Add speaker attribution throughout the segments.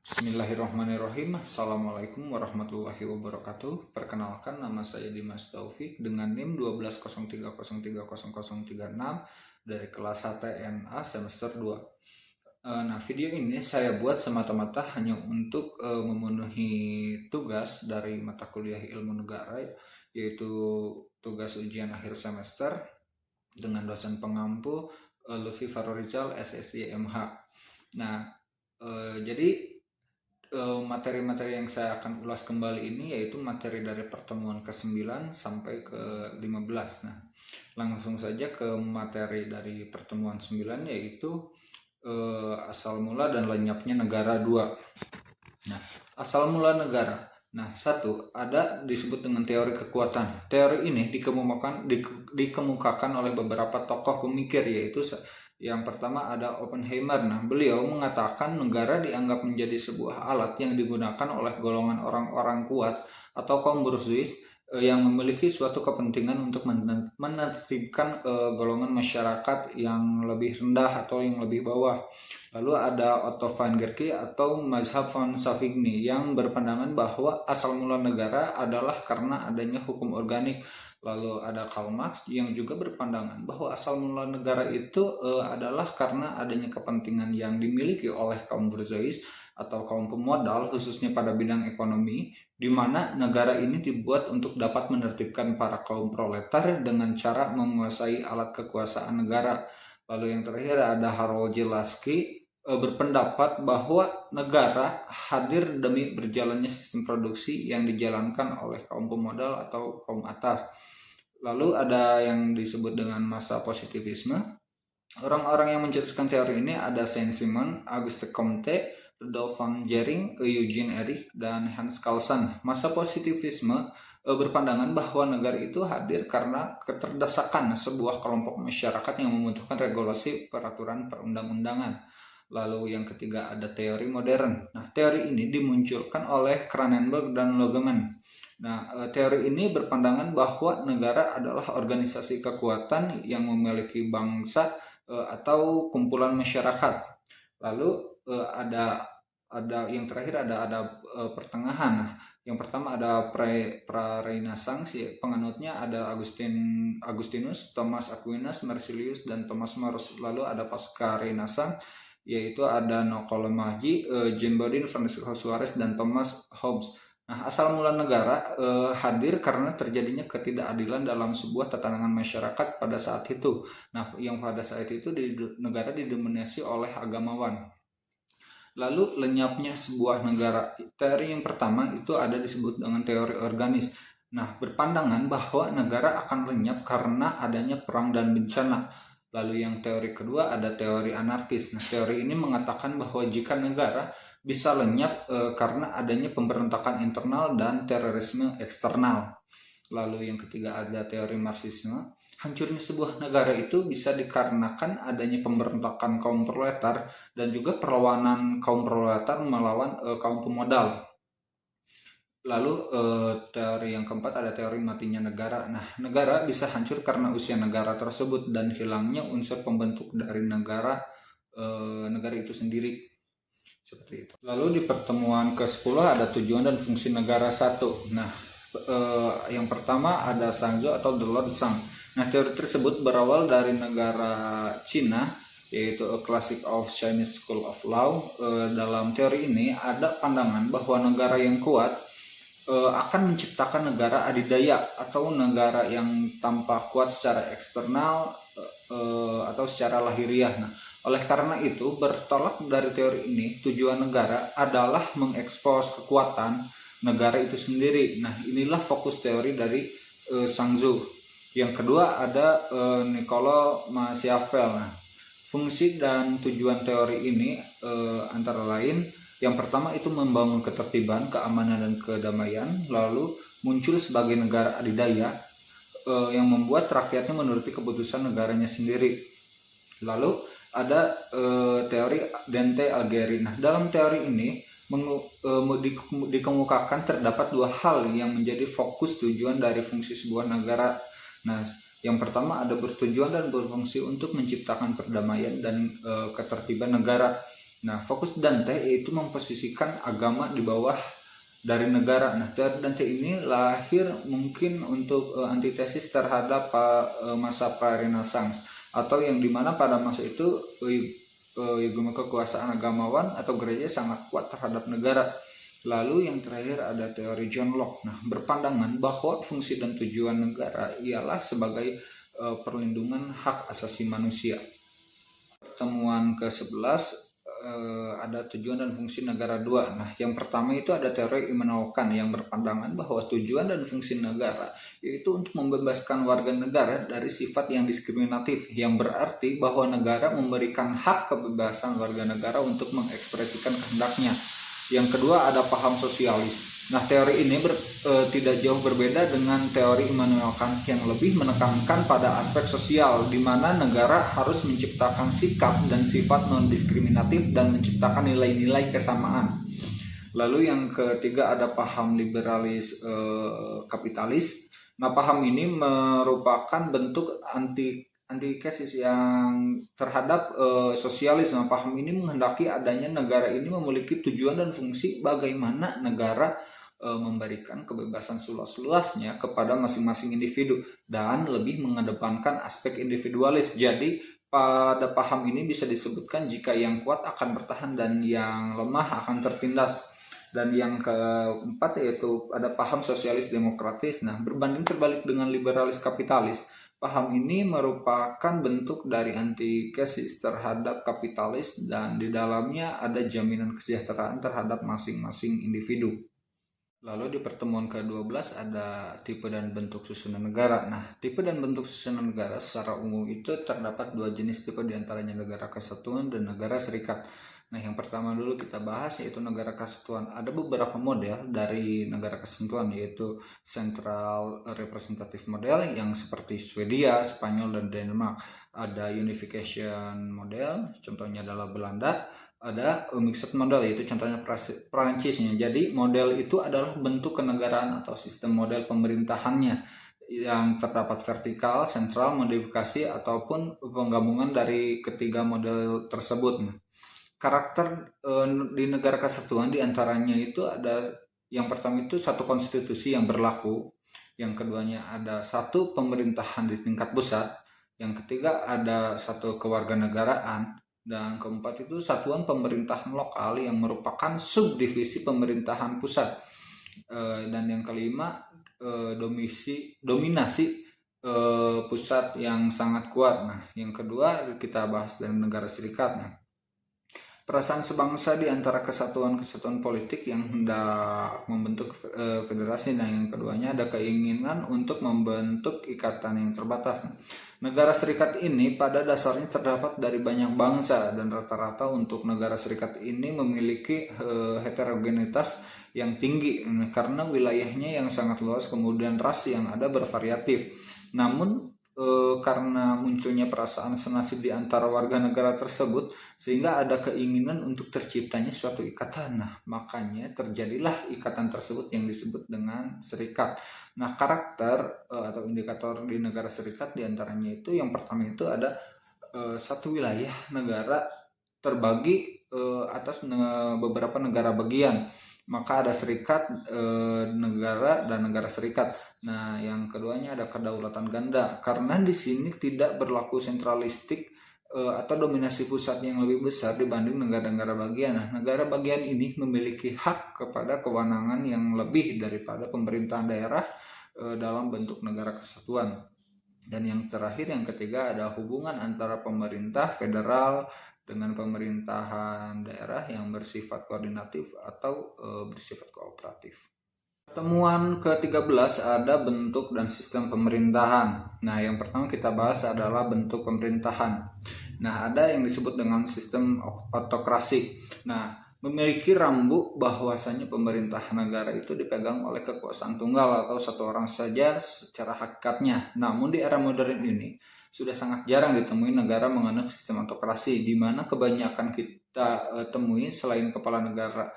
Speaker 1: Bismillahirrahmanirrahim. Assalamualaikum warahmatullahi wabarakatuh. Perkenalkan, nama saya Dimas Taufik dengan NIM 1203030036 dari kelas HTNA semester 2. Nah, video ini saya buat semata-mata hanya untuk memenuhi tugas dari mata kuliah ilmu negara, yaitu tugas ujian akhir semester dengan dosen pengampu Lutfi Farorizal SSI MH. Nah, jadi materi-materi yang saya akan ulas kembali ini yaitu materi dari pertemuan ke-9 sampai ke-15. Nah, langsung saja ke materi dari pertemuan 9, yaitu asal mula dan lenyapnya negara 2. Nah, asal mula negara. Nah, satu, ada disebut dengan teori kekuatan. Teori ini dikemukakan oleh beberapa tokoh pemikir, yaitu yang pertama ada Oppenheimer. Nah, beliau mengatakan negara dianggap menjadi sebuah alat yang digunakan oleh golongan orang-orang kuat atau kaum burjuis yang memiliki suatu kepentingan untuk menertibkan golongan masyarakat yang lebih rendah atau yang lebih bawah. Lalu ada Otto von Guericke atau Mazhab von Savigny yang berpandangan bahwa asal mula negara adalah karena adanya hukum organik. Lalu ada Karl Marx yang juga berpandangan bahwa asal mula negara itu adalah karena adanya kepentingan yang dimiliki oleh kaum burjuis atau kaum pemodal, khususnya pada bidang ekonomi, di mana negara ini dibuat untuk dapat menertibkan para kaum proletar dengan cara menguasai alat kekuasaan negara. Lalu yang terakhir ada Harold Jelaski berpendapat bahwa negara hadir demi berjalannya sistem produksi yang dijalankan oleh kaum pemodal atau kaum atas. Lalu ada yang disebut dengan masa positivisme. Orang-orang yang mencetuskan teori ini ada Saint-Simon, Auguste Comte, Rudolf von Jering, Eugene Erich, dan Hans Kelsen. Masa positivisme berpandangan bahwa negara itu hadir karena keterdesakan sebuah kelompok masyarakat yang membutuhkan regulasi peraturan perundang-undangan. Lalu yang ketiga ada teori modern. Nah, teori ini dimunculkan oleh Cronenberg dan Luhmann. Nah, teori ini berpandangan bahwa negara adalah organisasi kekuatan yang memiliki bangsa atau kumpulan masyarakat. Lalu ada yang terakhir ada pertengahan. Nah, yang pertama ada pra-Renaissance, penganutnya ada Agustinus, Thomas Aquinas, Marsilius, dan Thomas More. Lalu ada pasca Renaissance, yaitu ada Niccolo Maggi, Jean Bodin, Francisco Suarez, dan Thomas Hobbes. Nah, asal mula negara hadir karena terjadinya ketidakadilan dalam sebuah tatanan masyarakat pada saat itu. Nah, yang pada saat itu negara didominasi oleh agamawan. Lalu lenyapnya sebuah negara. Teori yang pertama itu ada disebut dengan teori organis. Nah, berpandangan bahwa negara akan lenyap karena adanya perang dan bencana. Lalu yang teori kedua ada teori anarkis. Nah, teori ini mengatakan bahwa jika negara bisa lenyap karena adanya pemberontakan internal dan terorisme eksternal. Lalu yang ketiga ada teori Marxisme. Hancurnya sebuah negara itu bisa dikarenakan adanya pemberontakan kaum proletar dan juga perlawanan kaum proletar melawan kaum pemodal. Lalu teori yang keempat ada teori matinya negara. Nah, negara bisa hancur karena usia negara tersebut dan hilangnya unsur pembentuk dari negara itu sendiri. Seperti itu. Lalu di pertemuan ke-10 ada tujuan dan fungsi negara 1. Nah, yang pertama ada Shangzhou atau The Lord Shang. Nah, teori tersebut berawal dari negara Cina, yaitu A Classic of Chinese School of Law. Dalam teori ini ada pandangan bahwa negara yang kuat akan menciptakan negara adidaya atau negara yang tampak kuat secara eksternal atau secara lahiriah. Nah, oleh karena itu, bertolak dari teori ini, tujuan negara adalah mengekspos kekuatan negara itu sendiri. Nah, inilah fokus teori dari Shangzhou. Yang kedua ada Niccolo Machiavelli. Nah, fungsi dan tujuan teori ini antara lain, yang pertama itu membangun ketertiban, keamanan, dan kedamaian. Lalu muncul sebagai negara adidaya yang membuat rakyatnya menuruti keputusan negaranya sendiri. Lalu ada teori Dante Alighieri. Nah, dalam teori ini dikemukakan terdapat dua hal yang menjadi fokus tujuan dari fungsi sebuah negara. Nah, yang pertama ada bertujuan dan berfungsi untuk menciptakan perdamaian dan ketertiban negara. Nah, fokus Dante yaitu memposisikan agama di bawah dari negara. Nah, teori Dante ini lahir mungkin untuk antitesis terhadap masa pra-Renaissance, atau yang dimana pada masa itu kekuasaan agamawan atau gereja sangat kuat terhadap negara. Lalu yang terakhir ada teori John Locke. Nah, berpandangan bahwa fungsi dan tujuan negara ialah sebagai perlindungan hak asasi manusia. Pertemuan ke-11 ada tujuan dan fungsi negara 2. Nah, yang pertama itu ada teori Immanuel Kant yang berpandangan bahwa tujuan dan fungsi negara yaitu untuk membebaskan warga negara dari sifat yang diskriminatif, yang berarti bahwa negara memberikan hak kebebasan warga negara untuk mengekspresikan kehendaknya. Yang kedua ada paham sosialis. Nah, teori ini tidak jauh berbeda dengan teori Immanuel Kant yang lebih menekankan pada aspek sosial, di mana negara harus menciptakan sikap dan sifat non-diskriminatif dan menciptakan nilai-nilai kesamaan. Lalu yang ketiga ada paham liberalis kapitalis. Nah, paham ini merupakan bentuk antitesis yang terhadap sosialis. Nah, paham ini menghendaki adanya negara ini memiliki tujuan dan fungsi bagaimana negara memberikan kebebasan seluas-luasnya kepada masing-masing individu dan lebih mengedepankan aspek individualis. Jadi pada paham ini bisa disebutkan jika yang kuat akan bertahan dan yang lemah akan tertindas. Dan yang keempat yaitu ada paham sosialis demokratis. Nah, berbanding terbalik dengan liberalis kapitalis, paham ini merupakan bentuk dari antitesis terhadap kapitalis dan di dalamnya ada jaminan kesejahteraan terhadap masing-masing individu. Lalu di pertemuan ke-12 ada tipe dan bentuk susunan negara. Nah, tipe dan bentuk susunan negara secara umum itu terdapat dua jenis tipe, diantaranya negara kesatuan dan negara serikat. Nah, yang pertama dulu kita bahas yaitu negara kesatuan. Ada beberapa model dari negara kesatuan, yaitu Central Representative Model yang seperti Swedia, Spanyol, dan Denmark. Ada Unification Model, contohnya adalah Belanda. Ada mixed model, yaitu contohnya Prancisnya. Jadi model itu adalah bentuk kenegaraan atau sistem model pemerintahannya yang terdapat vertikal, sentral, modifikasi, ataupun penggabungan dari ketiga model tersebut. Karakter di negara kesatuan diantaranya itu ada, yang pertama itu satu konstitusi yang berlaku, yang keduanya ada satu pemerintahan di tingkat pusat, yang ketiga ada satu kewarganegaraan, dan keempat itu satuan pemerintahan lokal yang merupakan subdivisi pemerintahan pusat, dan yang kelima dominasi pusat yang sangat kuat. Nah, yang kedua kita bahas dari negara serikat. Nah, perasaan sebangsa di antara kesatuan-kesatuan politik yang hendak membentuk federasi, dan yang keduanya ada keinginan untuk membentuk ikatan yang terbatas. Negara serikat ini pada dasarnya terdapat dari banyak bangsa, dan rata-rata untuk negara serikat ini memiliki heterogenitas yang tinggi karena wilayahnya yang sangat luas, kemudian ras yang ada bervariatif. Namun karena munculnya perasaan senasib di antara warga negara tersebut, sehingga ada keinginan untuk terciptanya suatu ikatan. Nah, makanya terjadilah ikatan tersebut yang disebut dengan serikat. Nah, karakter atau indikator di negara serikat diantaranya itu, yang pertama itu ada satu wilayah negara terbagi atas beberapa negara bagian, maka ada serikat negara dan negara serikat. Nah, yang keduanya ada kedaulatan ganda, karena di sini tidak berlaku sentralistik atau dominasi pusat yang lebih besar dibanding negara-negara bagian. Nah, negara bagian ini memiliki hak kepada kewenangan yang lebih daripada pemerintahan daerah dalam bentuk negara kesatuan. Dan yang terakhir, yang ketiga, ada hubungan antara pemerintah federal dengan pemerintahan daerah yang bersifat koordinatif atau bersifat kooperatif. Pertemuan ke-13 ada bentuk dan sistem pemerintahan. Nah, yang pertama kita bahas adalah bentuk pemerintahan. Nah, ada yang disebut dengan sistem autokrasi. Nah, memiliki rambu bahwasanya pemerintahan negara itu dipegang oleh kekuasaan tunggal atau satu orang saja secara hakikatnya. Namun di era modern ini sudah sangat jarang ditemui negara menganut sistem autokrasi, di mana kebanyakan kita temui selain kepala negara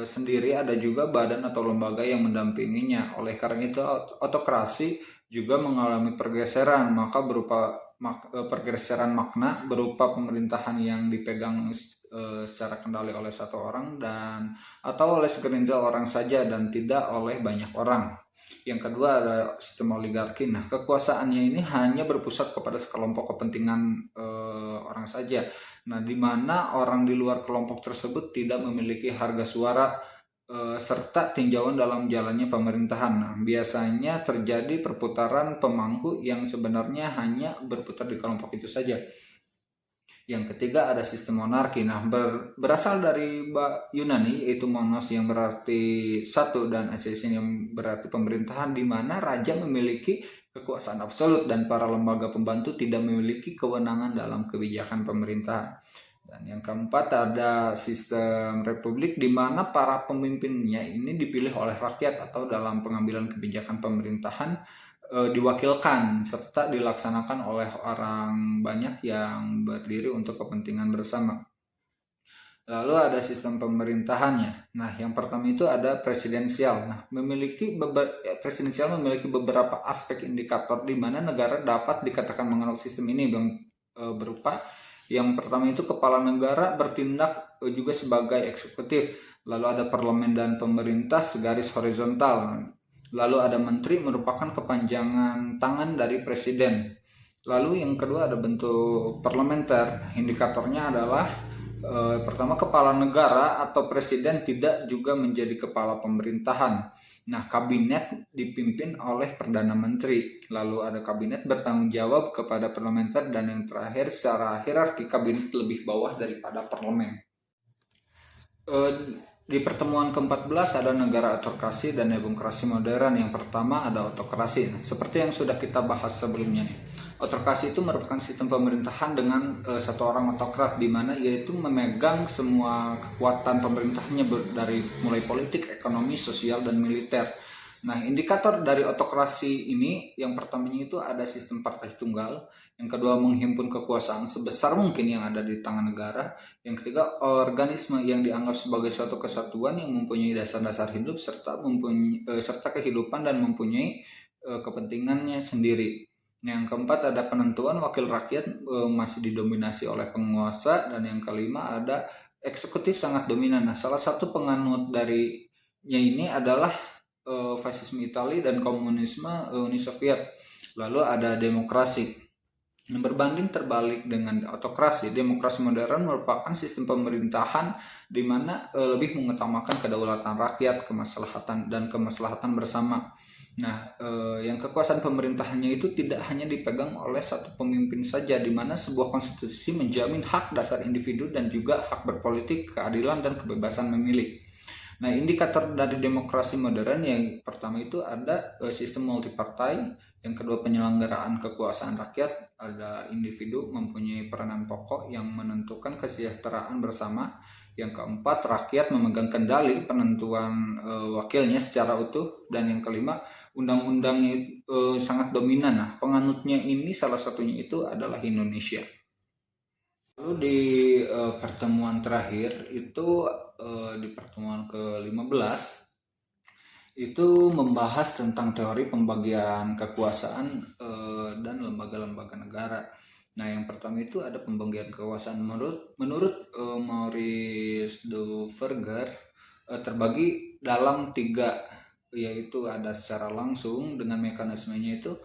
Speaker 1: sendiri ada juga badan atau lembaga yang mendampinginya. Oleh karena itu autokrasi juga mengalami pergeseran, maka berupa pergeseran makna berupa pemerintahan yang dipegang secara kendali oleh satu orang dan atau oleh segelintir orang saja dan tidak oleh banyak orang. Yang kedua ada sistem oligarki. Nah, kekuasaannya ini hanya berpusat kepada sekelompok kepentingan orang saja. Nah, di mana orang di luar kelompok tersebut tidak memiliki harga suara serta tinjauan dalam jalannya pemerintahan. Nah, biasanya terjadi perputaran pemangku yang sebenarnya hanya berputar di kelompok itu saja. Yang ketiga ada sistem monarki. Nah, berasal dari Yunani, yaitu monos yang berarti satu dan asesin yang berarti pemerintahan, di mana raja memiliki kekuasaan absolut dan para lembaga pembantu tidak memiliki kewenangan dalam kebijakan pemerintahan. Dan yang keempat ada sistem republik, di mana para pemimpinnya ini dipilih oleh rakyat atau dalam pengambilan kebijakan pemerintahan diwakilkan serta dilaksanakan oleh orang banyak yang berdiri untuk kepentingan bersama. Lalu ada sistem pemerintahannya. Nah, yang pertama itu ada presidensial. Nah, presidensial memiliki beberapa aspek indikator di mana negara dapat dikatakan menganut sistem ini berupa yang pertama itu kepala negara bertindak juga sebagai eksekutif. Lalu ada parlemen dan pemerintah segaris horizontal. Lalu ada menteri merupakan kepanjangan tangan dari presiden. Lalu yang kedua ada bentuk parlementer. Indikatornya adalah pertama kepala negara atau presiden tidak juga menjadi kepala pemerintahan. Nah, kabinet dipimpin oleh perdana menteri. Lalu ada kabinet bertanggung jawab kepada parlementer, dan yang terakhir secara hierarki kabinet lebih bawah daripada parlemen. Di pertemuan ke-14 ada negara autokrasi dan demokrasi modern. Yang pertama ada autokrasi. Seperti yang sudah kita bahas sebelumnya nih. Autokrasi itu merupakan sistem pemerintahan dengan satu orang autokrat, di mana yaitu memegang semua kekuatan pemerintahnya dari mulai politik, ekonomi, sosial, dan militer. Nah, indikator dari autokrasi ini yang pertamanya itu ada sistem partai tunggal, yang kedua menghimpun kekuasaan sebesar mungkin yang ada di tangan negara, yang ketiga organisme yang dianggap sebagai suatu kesatuan yang mempunyai dasar-dasar hidup serta kehidupan dan mempunyai kepentingannya sendiri. Yang keempat ada penentuan wakil rakyat masih didominasi oleh penguasa, dan yang kelima ada eksekutif sangat dominan. Nah, salah satu penganut darinya ini adalah fasisme Italia dan komunisme Uni Soviet. Lalu ada demokrasi. Berbanding terbalik dengan autokrasi, demokrasi modern merupakan sistem pemerintahan di mana lebih mengutamakan kedaulatan rakyat, kemaslahatan bersama. Nah, yang kekuasaan pemerintahannya itu tidak hanya dipegang oleh satu pemimpin saja, di mana sebuah konstitusi menjamin hak dasar individu dan juga hak berpolitik, keadilan, dan kebebasan memilih. Nah, indikator dari demokrasi modern yang pertama itu ada sistem multipartai, yang kedua penyelenggaraan kekuasaan rakyat, ada individu mempunyai peranan pokok yang menentukan kesejahteraan bersama, yang keempat rakyat memegang kendali penentuan wakilnya secara utuh, dan yang kelima undang-undangnya sangat dominan. Nah, penganutnya ini salah satunya itu adalah Indonesia. Lalu di pertemuan terakhir itu di pertemuan ke-15 itu membahas tentang teori pembagian kekuasaan dan lembaga-lembaga negara. Nah, yang pertama itu ada pembagian kekuasaan menurut Maurice Duverger terbagi dalam 3, yaitu ada secara langsung dengan mekanismenya itu.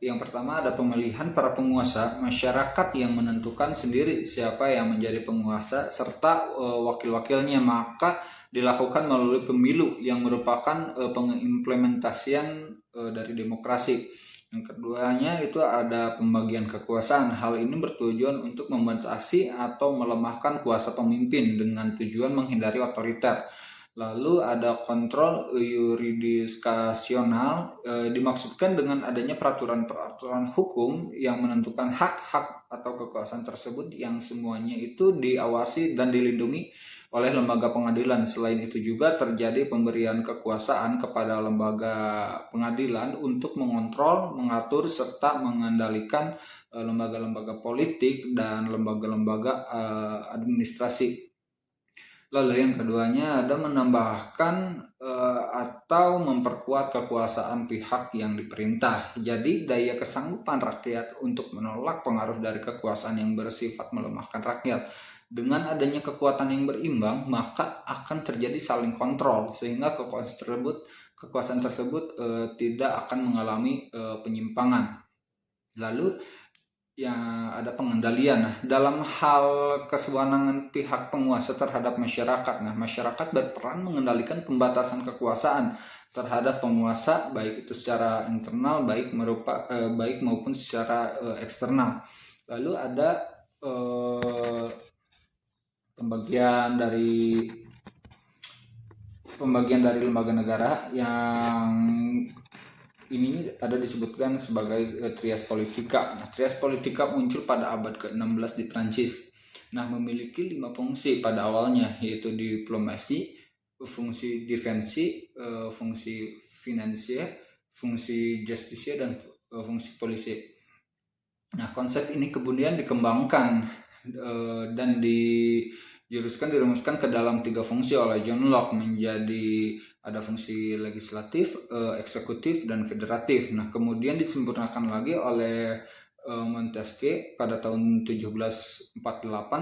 Speaker 1: Yang pertama ada pemilihan para penguasa, masyarakat yang menentukan sendiri siapa yang menjadi penguasa serta wakil-wakilnya, maka dilakukan melalui pemilu yang merupakan pengimplementasian dari demokrasi. Yang keduanya itu ada pembagian kekuasaan. Hal ini bertujuan untuk membatasi atau melemahkan kuasa pemimpin dengan tujuan menghindari otoriter. Lalu ada kontrol yurisdiksional, dimaksudkan dengan adanya peraturan-peraturan hukum yang menentukan hak-hak atau kekuasaan tersebut yang semuanya itu diawasi dan dilindungi oleh lembaga pengadilan. Selain itu juga terjadi pemberian kekuasaan kepada lembaga pengadilan untuk mengontrol, mengatur, serta mengendalikan lembaga-lembaga politik dan lembaga-lembaga administrasi. Lalu yang keduanya ada menambahkan atau memperkuat kekuasaan pihak yang diperintah. Jadi daya kesanggupan rakyat untuk menolak pengaruh dari kekuasaan yang bersifat melemahkan rakyat. Dengan adanya kekuatan yang berimbang, maka akan terjadi saling kontrol sehingga kekuasaan tersebut tidak akan mengalami penyimpangan. Lalu yang ada pengendalian. Nah, dalam hal kesewenangan pihak penguasa terhadap masyarakat. Nah, masyarakat berperan mengendalikan pembatasan kekuasaan terhadap penguasa, baik itu secara internal, baik maupun secara eksternal. Lalu ada pembagian dari lembaga negara yang ini ada disebutkan sebagai trias politika. Nah, trias politika muncul pada abad ke-16 di Prancis. Nah, memiliki 5 fungsi pada awalnya, yaitu diplomasi, fungsi defensi, fungsi finansial, fungsi justisia, dan fungsi polisi. Nah, konsep ini kemudian dikembangkan dan dirumuskan ke dalam 3 fungsi oleh John Locke, menjadi ada fungsi legislatif, eksekutif, dan federatif. Nah, kemudian disempurnakan lagi oleh Montesquieu pada tahun 1748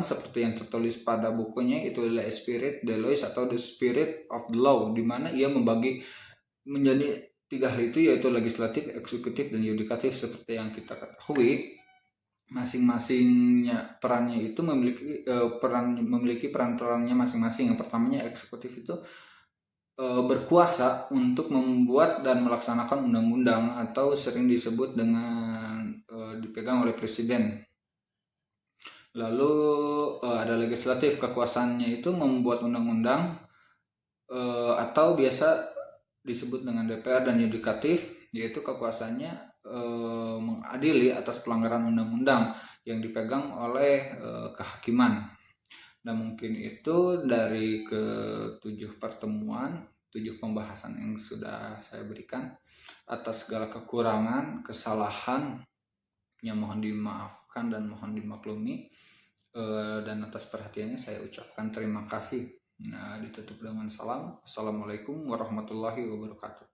Speaker 1: seperti yang tertulis pada bukunya, itu L'Esprit de Lois atau The Spirit of the Law, di mana ia membagi menjadi 3 hal itu, yaitu legislatif, eksekutif, dan yudikatif. Seperti yang kita ketahui, masing-masingnya perannya itu memiliki peran-perannya masing-masing. Yang pertamanya eksekutif itu berkuasa untuk membuat dan melaksanakan undang-undang atau sering disebut dengan dipegang oleh presiden. Lalu ada legislatif, kekuasaannya itu membuat undang-undang atau biasa disebut dengan DPR, dan yudikatif yaitu kekuasaannya mengadili atas pelanggaran undang-undang yang dipegang oleh kehakiman. Nah, mungkin itu dari ke-7 pertemuan, 7 pembahasan yang sudah saya berikan. Atas segala kekurangan, kesalahan, yang mohon dimaafkan dan mohon dimaklumi. Dan atas perhatiannya saya ucapkan terima kasih. Nah, ditutup dengan salam. Assalamualaikum warahmatullahi wabarakatuh.